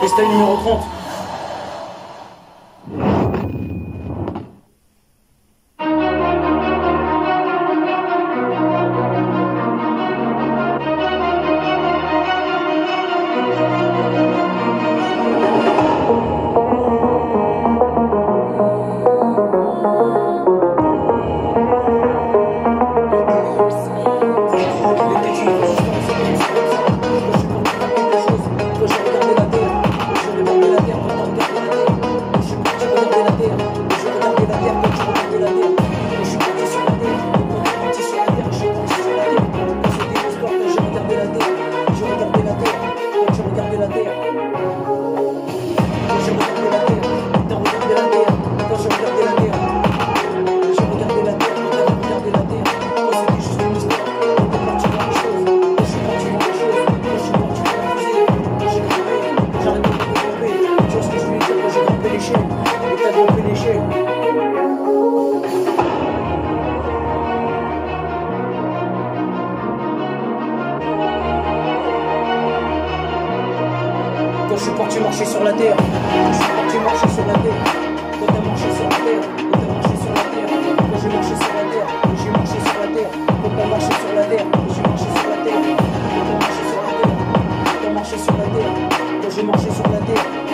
Freestyle numéro 30. Quand je suis parti marcher sur la terre, je suis parti marcher sur la terre. Quand t'as marché sur la terre, quand t'as marché sur la terre. Quand j'ai marché sur la terre, j'ai marché sur la terre. Quand t'as marché sur la terre, j'ai marché sur la terre. Quand t'as marché sur la terre, quand t'as marché sur la terre. Quand j'ai marché sur la terre.